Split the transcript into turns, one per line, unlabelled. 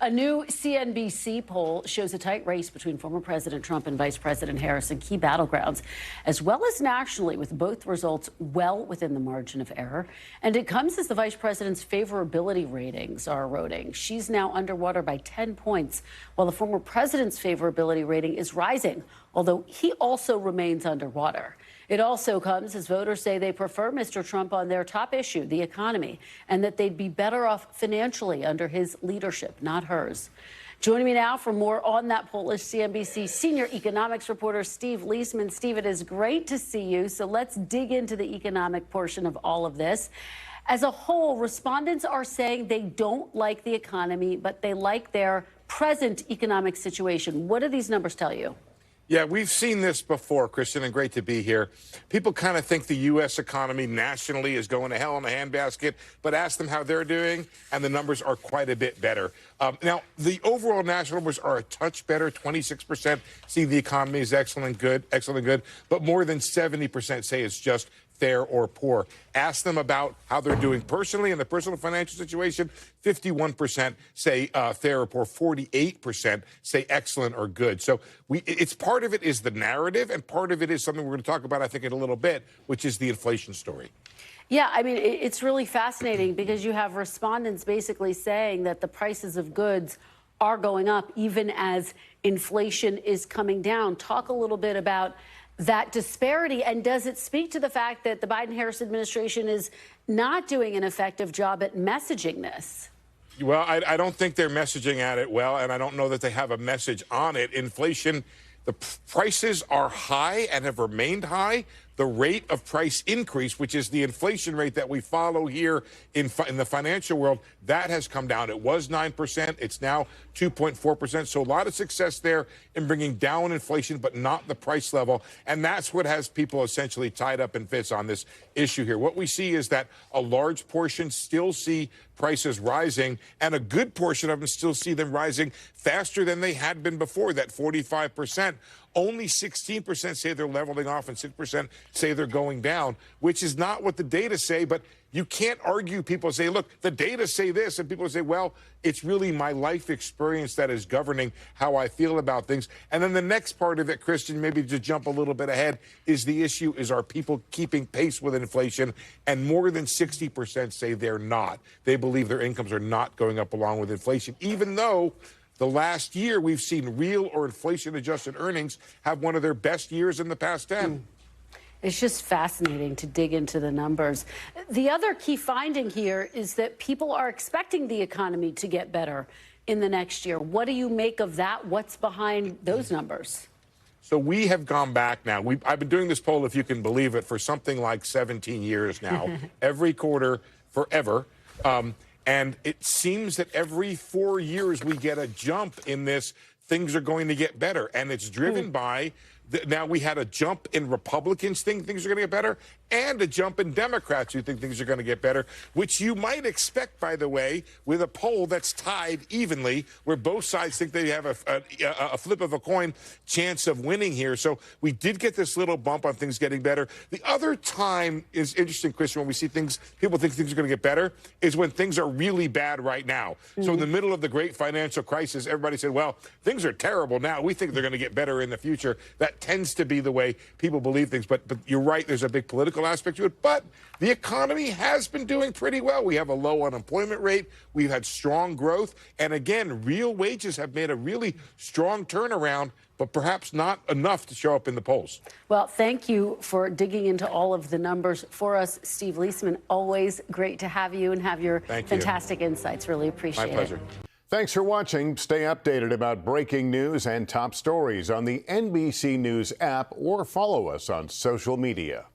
A new CNBC poll shows a tight race between former President Trump and Vice President Harris in key battlegrounds, as well as nationally, with both results well within the margin of error. And it comes as the vice president's favorability ratings are eroding. She's now underwater by 10 points, while the former president's favorability rating is rising, although he also remains underwater. It also comes as voters say they prefer Mr. Trump on their top issue, the economy, and that they'd be better off financially under his leadership, not hers. Joining me now for more on that poll is CNBC senior economics reporter Steve Liesman. Steve, it is great to see you. So let's dig into the economic portion of all of this. As a whole, respondents are saying they don't like the economy, but they like their present economic situation. What do these numbers tell you?
Yeah, we've seen this before, Christian, and great to be here. People kind of think the U.S. economy nationally is going to hell in a handbasket, but ask them how they're doing, and the numbers are quite a bit better. Now, the overall national numbers are a touch better. 26% see the economy is excellent and good, but more than 70% say it's just fair or poor. Ask them about how they're doing personally in the personal financial situation. 51% say fair or poor. 48% say excellent or good. So it's part of it is the narrative, and part of it is something we're going to talk about, I think, in a little bit, which is the inflation story.
Yeah, I mean, it's really fascinating because you have respondents basically saying that the prices of goods are going up even as inflation is coming down. Talk a little bit about that disparity, and does it speak to the fact that the Biden-Harris administration is not doing an effective job at messaging this?
Well, I don't think they're messaging at it well, and I don't know that they have a message on it. Inflation, the prices are high and have remained high. The rate of price increase, which is the inflation rate that we follow here in the financial world, that has come down. It was 9%. It's now 2.4%. So a lot of success there in bringing down inflation, but not the price level. And that's what has people essentially tied up in fits on this issue here. What we see is that a large portion still see prices rising, and a good portion of them still see them rising faster than they had been before, that 45%. Only 16% say they're leveling off and 6% say they're going down, which is not what the data say. But you can't argue. People say, look, the data say this, and people say, well, it's really my life experience that is governing how I feel about things. And then the next part of it, Christian, maybe to jump a little bit ahead, is the issue is, are people keeping pace with inflation? And more than 60% say they're not. They believe their incomes are not going up along with inflation, even though the last year we've seen real or inflation-adjusted earnings have one of their best years in the past 10.
It's just fascinating to dig into the numbers. The other key finding here is that people are expecting the economy to get better in the next year. What do you make of that? What's behind those numbers?
So we have gone back now. I've been doing this poll, if you can believe it, for something like 17 years now, every quarter forever. And it seems that every 4 years we get a jump in this. Things are going to get better. And it's driven by, now we had a jump in Republicans think things are going to get better, and a jump in Democrats who think things are going to get better, which you might expect, by the way, with a poll that's tied evenly, where both sides think they have a flip of a coin chance of winning here. So we did get this little bump on things getting better. The other time is interesting, Christian, when we see things, people think things are going to get better, is when things are really bad right now. So in the middle of the great financial crisis, everybody said, well, things are terrible now. We think they're going to get better in the future. That tends to be the way people believe things. But you're right, there's a big political aspect to it. But the economy has been doing pretty well. We have a low unemployment rate. We've had strong growth. And again, real wages have made a really strong turnaround, but perhaps not enough to show up in the polls.
Well, thank you for digging into all of the numbers for us, Steve Liesman. Always great to have you and have your fantastic insights. Really appreciate it.
My pleasure.
Thanks for watching. Stay updated about breaking news and top stories on the NBC News app, or follow us on social media.